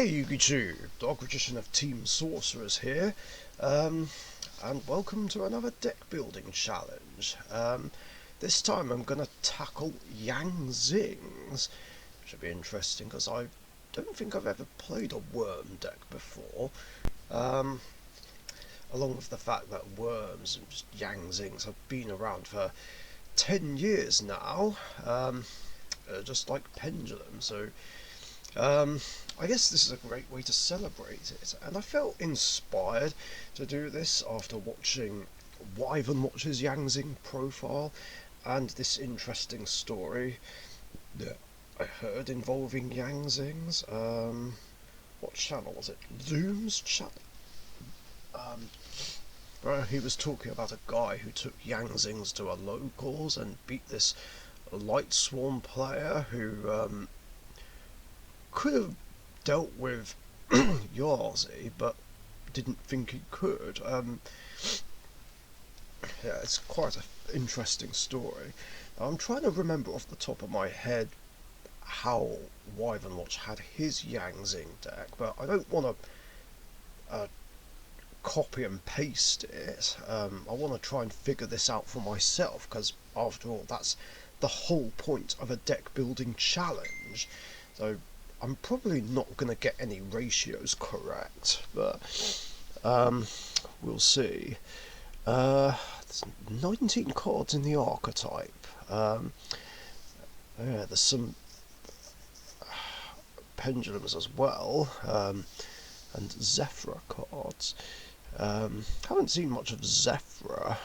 Hey YouTube, Dark Richician of Team Sorcerers here, and welcome to another deck building challenge. This time I'm going to tackle Yang Zing's, which will be interesting because I don't think I've ever played a worm deck before, along with the fact that worms and just Yang Zing's have been around for 10 years now, just like pendulum, so I guess this is a great way to celebrate it, and I felt inspired to do this after watching Wyvern Watch's Yang Zing profile and this interesting story that I heard involving Yang Zing's. What channel was it? Zoom's channel? Where he was talking about a guy who took Yang Zing's to a locals and beat this Light Swarm player who could have dealt with Yarzy, but didn't think he could. Yeah, it's quite an interesting story. I'm trying to remember off the top of my head how Wyvern Watch had his Yang Zing deck, but I don't want to copy and paste it. I want to try and figure this out for myself, because after all, that's the whole point of a deck building challenge. So I'm probably not going to get any ratios correct, but we'll see. There's 19 cards in the archetype. Yeah, there's some pendulums as well, and Zephyr cards. Haven't seen much of Zephyr.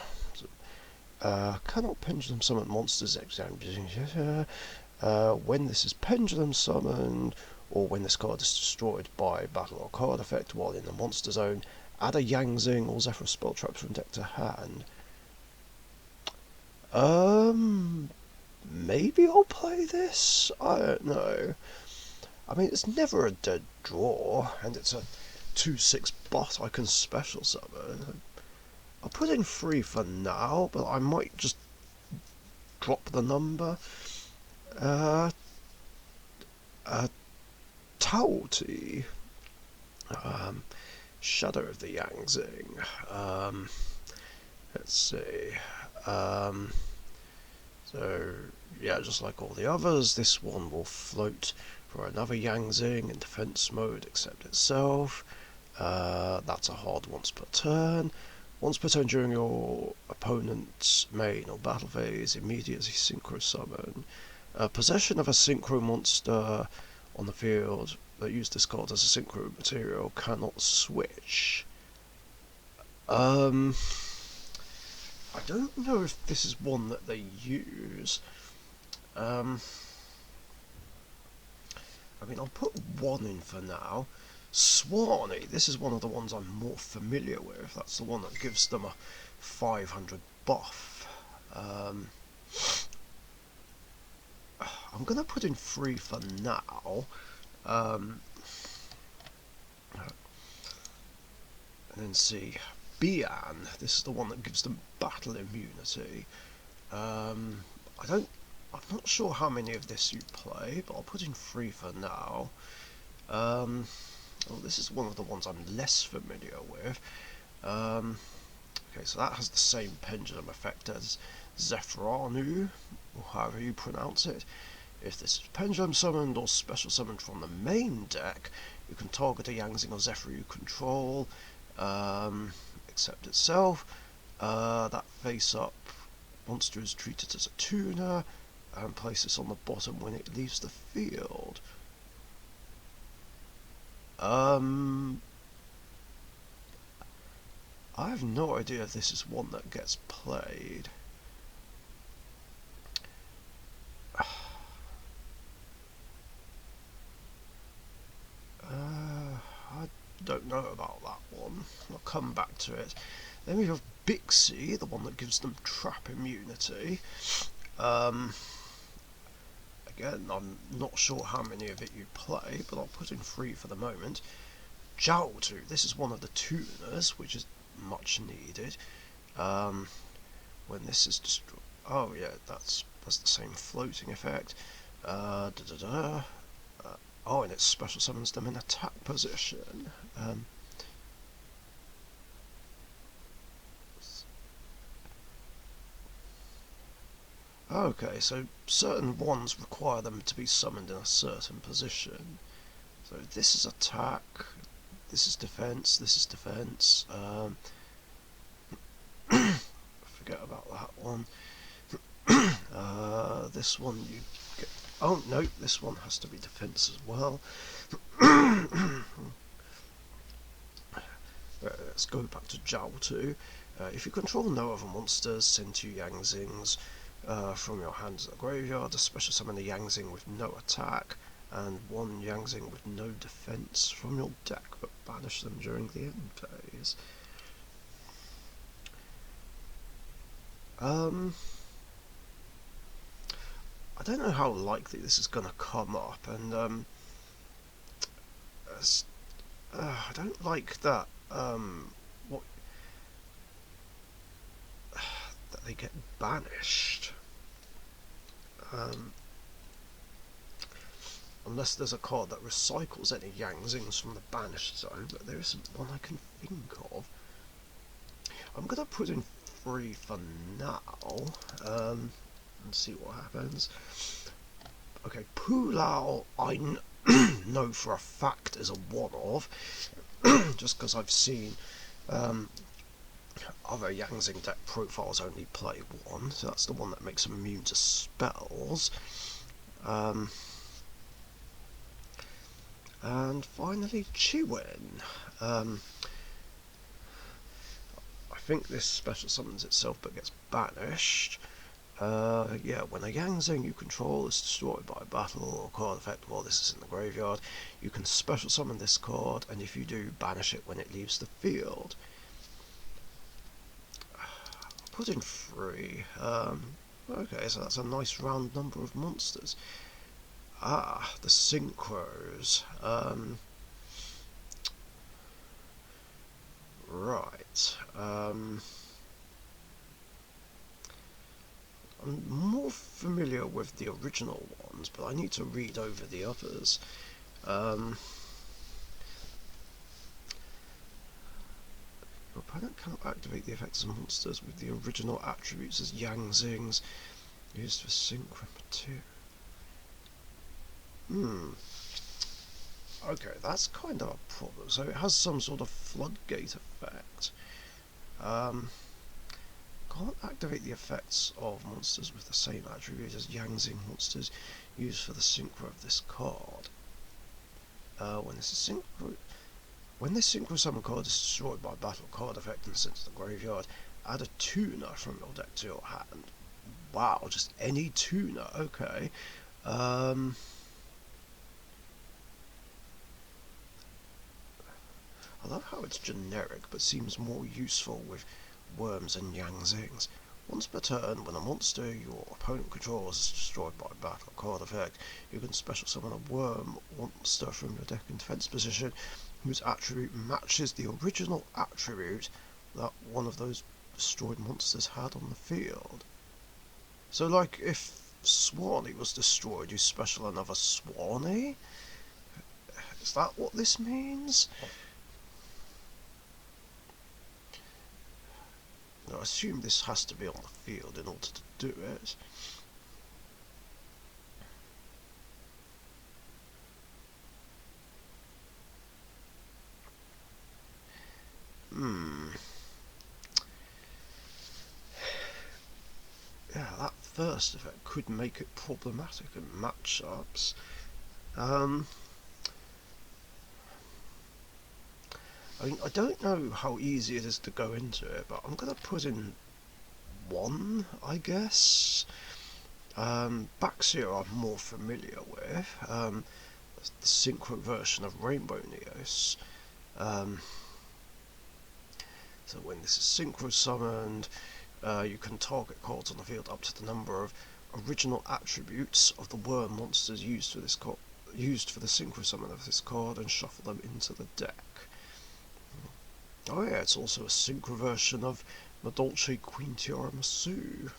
Cannot pendulum summon monsters when this is pendulum summoned, or when this card is destroyed by battle or card effect while in the monster zone, add a Yang Zing or Zephyr spell traps from deck to hand. Maybe I'll play this? I don't know. I mean, it's never a dead draw, and it's a 2/6 but I can special summon. I'll put in 3 for now, but I might just drop the number. Tauti, Shadow of the Yang Zing. Let's see. So yeah, just like all the others, this one will float for another Yang Zing in defense mode, except itself. That's a hard once per turn. Once per turn during your opponent's main or battle phase, immediately synchro summon. Possession of a synchro monster on the field that used this card as a synchro material cannot switch. I don't know if this is one that they use. I mean, I'll put 1 in for now. Swanee, this is one of the ones I'm more familiar with. That's the one that gives them a 500 buff. I'm going to put in 3 for now. And then see. Bian, this is the one that gives them battle immunity. I'm not sure how many of this you play, but I'll put in 3 for now. Oh, this is one of the ones I'm less familiar with. Okay, so that has the same pendulum effect as Zephranu, or however you pronounce it. If this is pendulum summoned or special summoned from the main deck, you can target a Yang Zing or Zephyr you control, except itself. That face-up monster is treated as a tuner, and place this on the bottom when it leaves the field. I have no idea if this is one that gets played. I don't know about that one. I'll come back to it. Then we have Bixie, the one that gives them trap immunity. Again, I'm not sure how many of it you play, but I'll put in 3 for the moment. Jiaotu, this is one of the tuners, which is much needed. When this is destroyed... Oh yeah, that's the same floating effect. Oh, and it special summons them in attack position. Okay, so certain ones require them to be summoned in a certain position. So this is attack, this is defense, this is defense. Forget about that one. This one you get. Oh no, this one has to be defense as well. Let's go back to Jiao 2. If you control no other monsters, send 2 Yang Zings from your hand to the graveyard. A special summon a Yang Zing with no attack, and 1 Yang Zing with no defense from your deck, but banish them during the end phase. I don't know how likely this is going to come up, and I don't like that. What that they get banished. Unless there's a card that recycles any Yang Zings from the banished zone, but there isn't one I can think of. I'm going to put in 3 for now, and see what happens. Okay, Pulao I know for a fact is a one-of, just because I've seen other Yang Zing deck profiles only play 1, so that's the one that makes them immune to spells. And finally, Chiwen. I think this special summons itself but gets banished. Yeah, when a Yang Zing you control is destroyed by a battle or card effect while this is in the graveyard, you can special summon this card, and if you do, banish it when it leaves the field. I'll put in 3. Okay, so that's a nice round number of monsters. Ah, the synchros. Right. I'm more familiar with the original ones, but I need to read over the others. Your opponent cannot activate the effects of monsters with the original attributes as Yang Zings used for synchro material. Okay, that's kind of a problem. So it has some sort of floodgate effect. Can't activate the effects of monsters with the same attribute as Yang Zing monsters used for the synchro of this card. When this synchro summon card is destroyed by battle card effect and sent to the graveyard, add a tuner from your deck to your hand. Wow, just any tuner. Okay. I love how it's generic, but seems more useful with worms and Yang Zings. Once per turn, when a monster your opponent controls is destroyed by a battle card effect, you can special summon a worm monster from your deck in defense position whose attribute matches the original attribute that one of those destroyed monsters had on the field. So, like, if Swanee was destroyed, you special another Swanee? Is that what this means? I assume this has to be on the field in order to do it. Yeah, that first effect could make it problematic in matchups. I mean, I don't know how easy it is to go into it, but I'm going to put in 1, I guess. Backs here I'm more familiar with. The synchro version of Rainbow Neos. So when this is synchro summoned, you can target cards on the field up to the number of original attributes of the worm monsters used for this used for the synchro summon of this card, and shuffle them into the deck. Oh yeah, it's also a synchro version of Madolce Queen Tiramisu.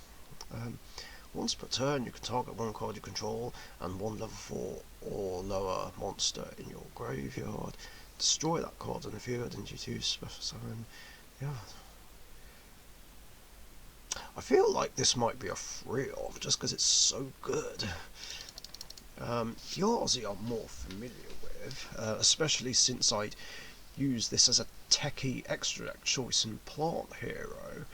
Once per turn, you can target one card you control and one level 4 or lower monster in your graveyard. Destroy that card on the field and you choose special summon. Yeah. I feel like this might be a free-off just because it's so good. Yazi I'm more familiar with, especially since I'd use this as a techie extra deck choice in Plant Hero.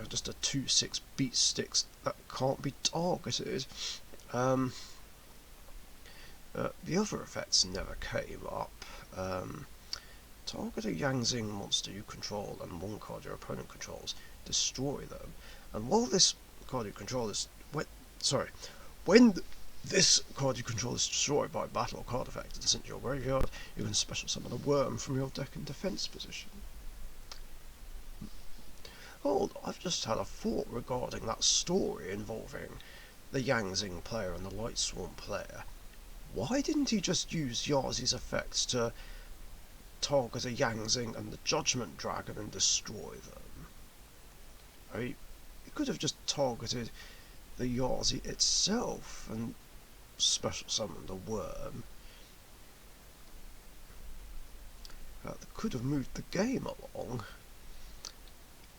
Just a 2/6 beat sticks that can't be targeted. The other effects never came up. Target a Yang Zing monster you control and one card your opponent controls. Destroy them. And while this card you control is when this card you control is destroyed by a battle or card effect and sent to your graveyard, you can special summon a worm from your deck in defense position. Hold, I've just had a thought regarding that story involving the Yang Zing player and the Light Swarm player. Why didn't he just use Yazi's effects to target a Yang Zing and the Judgment Dragon and destroy them? I mean, he could have just targeted the Yazi itself and special summoned a worm. That could have moved the game along.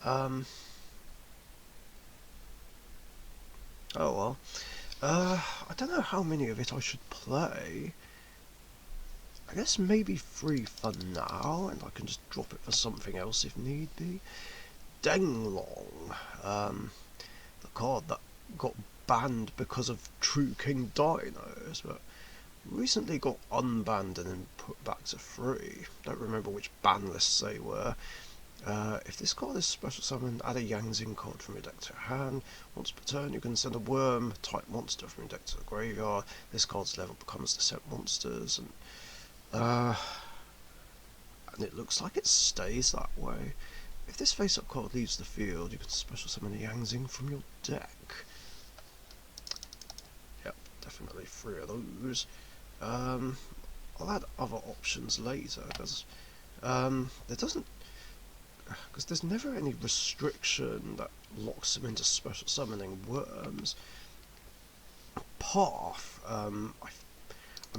Oh well. I don't know how many of it I should play. I guess maybe 3 for now, and I can just drop it for something else if need be. Denglong, the card that got banned because of True King Dinos, but recently got unbanned and then put back to free. Don't remember which ban lists they were. If this card is special summoned, add a Yang Zing card from your deck to your hand. Once per turn, you can send a worm type monster from your deck to the graveyard. This card's level becomes the set monsters, and it looks like it stays that way. If this face-up card leaves the field, you can special summon a Yang Zing from your deck. Yep, definitely 3 of those. I'll add other options later because there's never any restriction that locks them into special summoning worms. Path, I'm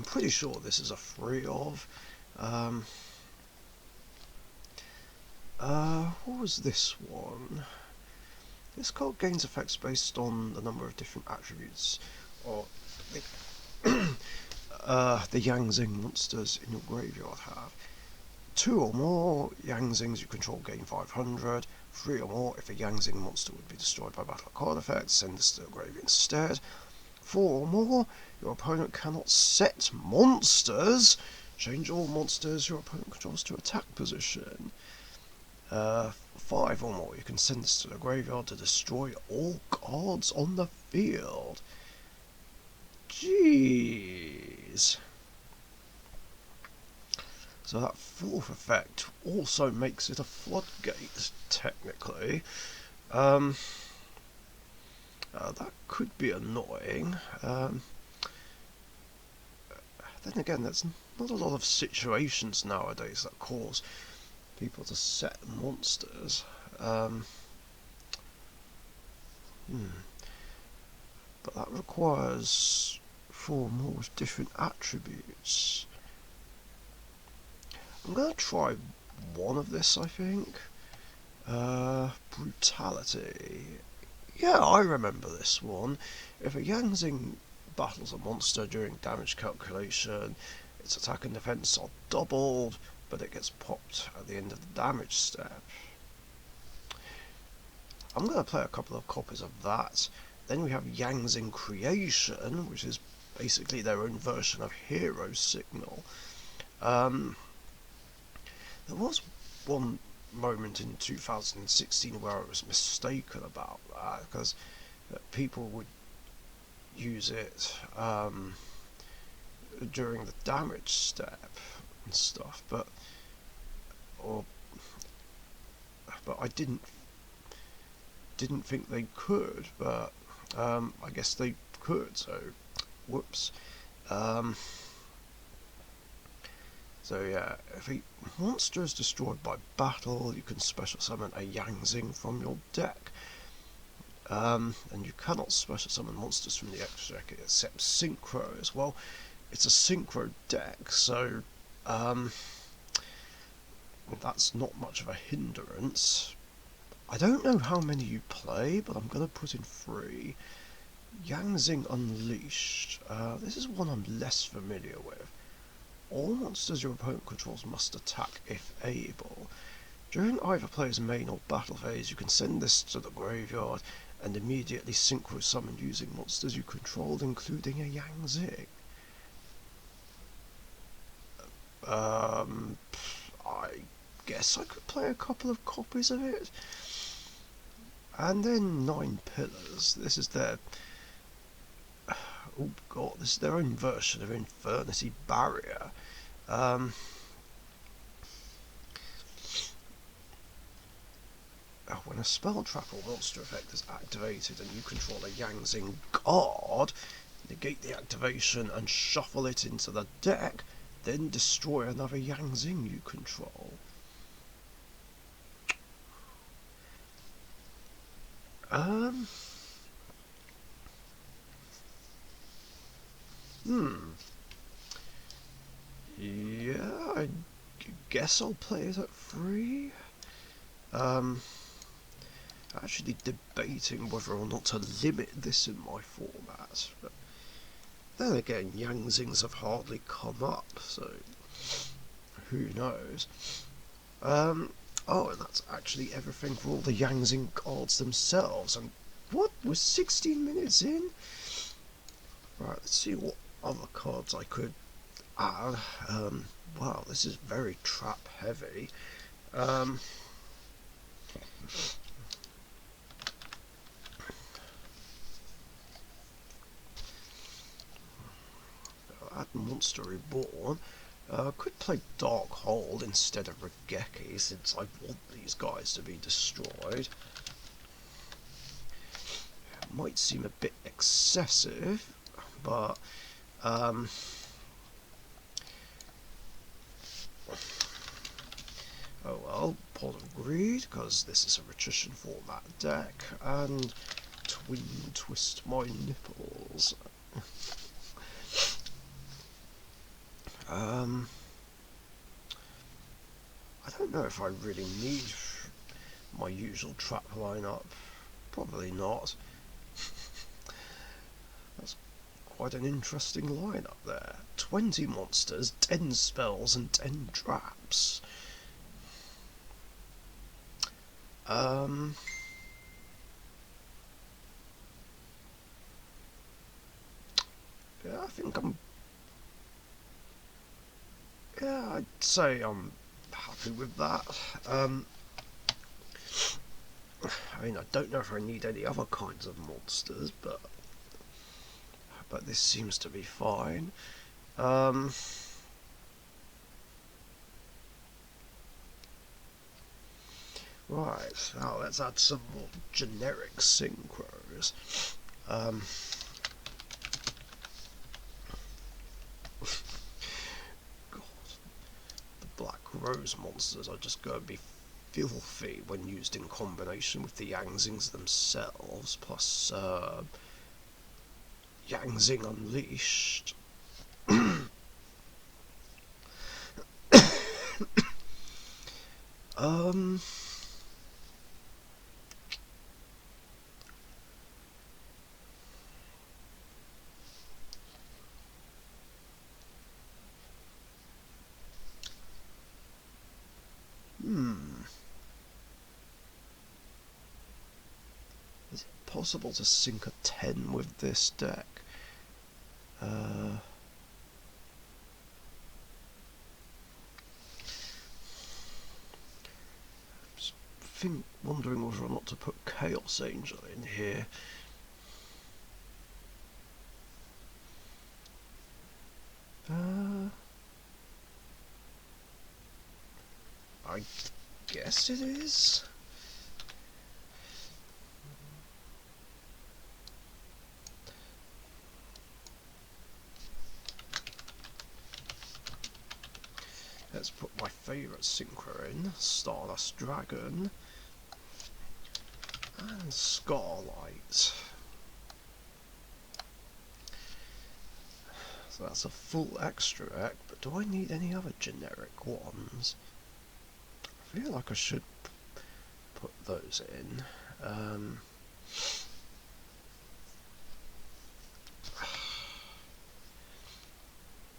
pretty sure this is a free of. What was this one? This card gains effects based on the number of different attributes or the Yang Zing monsters in your graveyard have. 2 or more Yang Zings you control gain 500. 3 or more if a Yang Zing monster would be destroyed by battle or card effects, send this to the grave instead. 4 or more, your opponent cannot set monsters. Change all monsters your opponent controls to attack position. 5 or more, you can send this to the graveyard to destroy all cards on the field. Jeez. So that 4th effect also makes it a floodgate, technically. That could be annoying. Then again, there's not a lot of situations nowadays that cause people to set monsters. But that requires 4 more with different attributes. I'm going to try one of this, I think. Brutality. Yeah, I remember this one. If a Yang Zing battles a monster during damage calculation, its attack and defense are doubled, but it gets popped at the end of the damage step. I'm going to play a couple of copies of that. Then we have Yang Zing Creation, which is basically their own version of Hero Signal. There was one moment in 2016 where I was mistaken about that, because people would use it during the damage step and stuff, but I didn't think they could, but I guess they could, so whoops. So yeah, if a monster is destroyed by battle, you can special summon a Yang Zing from your deck. And you cannot special summon monsters from the extra deck except synchros. Well, it's a synchro deck, so that's not much of a hindrance. I don't know how many you play, but I'm going to put in 3. Yang Zing Unleashed. This is one I'm less familiar with. All monsters your opponent controls must attack if able. During either player's main or battle phase, you can send this to the graveyard and immediately synchro summon using monsters you control, including a Yang Zing. I guess I could play a couple of copies of it. And then 9 Pillars. This is their... oh god, this is their own version of Infernity Barrier. When a spell trap or monster effect is activated and you control a Yang Zing card, negate the activation and shuffle it into the deck, then destroy another Yang Zing you control. Yeah, I guess I'll play it at 3. Actually debating whether or not to limit this in my format, but then again, Yang Zings have hardly come up, so who knows. Oh, and that's actually everything for all the Yang Zing cards themselves. And what, we're 16 minutes in? Right, let's see what other cards I could add. Wow, this is very trap heavy. Add Monster Reborn. Could play Dark Hold instead of Regeki, since I want these guys to be destroyed. Might seem a bit excessive, but oh well, Pot of Greed, because this is a Richician Format deck, and Twist My Nipples. I don't know if I really need my usual trap lineup. Probably not. That's quite an interesting lineup there. 20 monsters, 10 spells, and 10 traps. Yeah, I think I'd say I'm happy with that. I mean, I don't know if I need any other kinds of monsters, but this seems to be fine. Right, now let's add some more generic synchros. God, the Black Rose monsters are just going to be filthy when used in combination with the Yang Zings themselves, plus Yang Zing Unleashed. Is it possible to sink a 10 with this deck? Wondering whether or not to put Chaos Angel in here. I guess it is. put my favourite synchro in, Stardust Dragon and Scarlight. So that's a full extract, but do I need any other generic ones? I feel like I should put those in.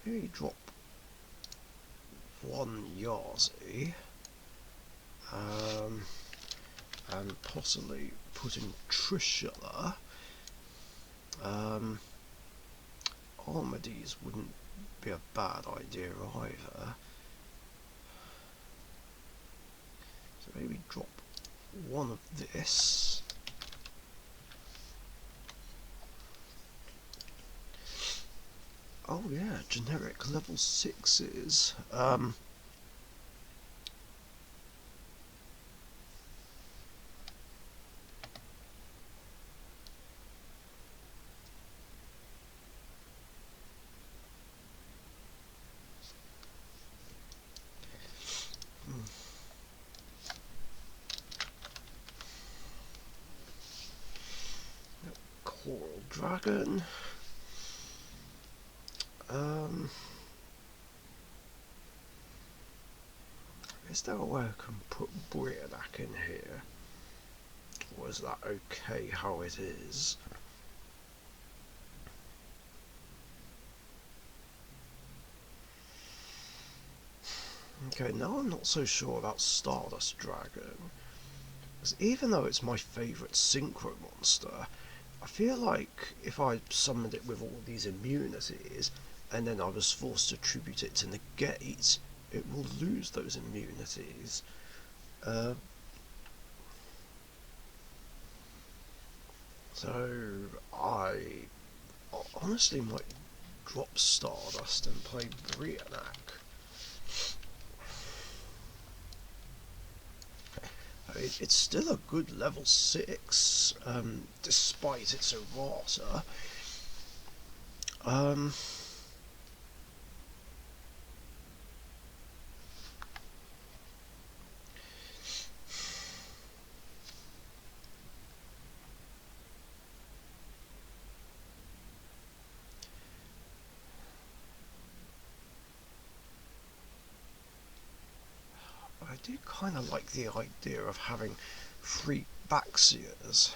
Maybe drop one Yazi, and possibly put in Trishula. Armades wouldn't be a bad idea either. So maybe drop one of this. Oh yeah, generic level 6s. Coral Dragon. Is there a way I can put Brianak in here? Or is that okay how it is? Okay, now I'm not so sure about Stardust Dragon. Because even though it's my favourite synchro monster, I feel like if I summoned it with all these immunities, and then I was forced to tribute it to negate, it will lose those immunities. So I honestly might drop Stardust and play Brianak. It's still a good level 6, despite its errata. I do kind of like the idea of having 3 Baxias.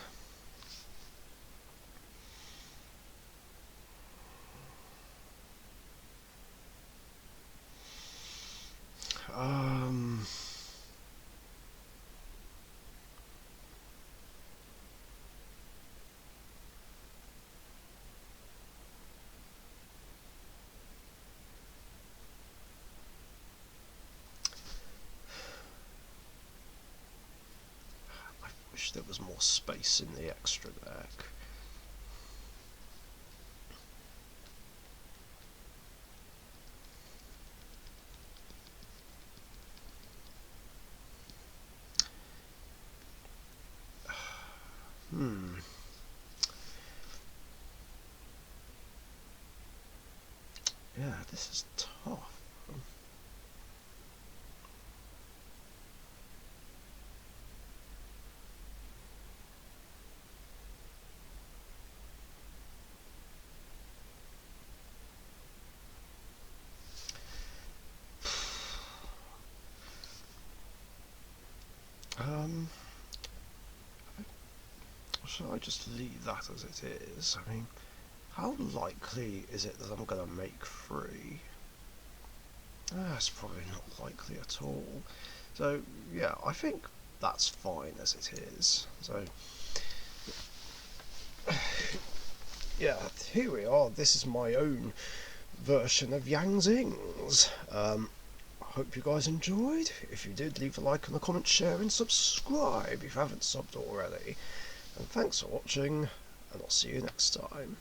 Wish there was more space in the extra deck. Yeah, this is tough. Shall I just leave that as it is? I mean, how likely is it that I'm going to make 3? It's probably not likely at all. So, yeah, I think that's fine as it is. So, yeah, here we are. This is my own version of Yang Zing's. I hope you guys enjoyed. If you did, leave a like and a comment, share and subscribe if you haven't subbed already. And thanks for watching, and I'll see you next time.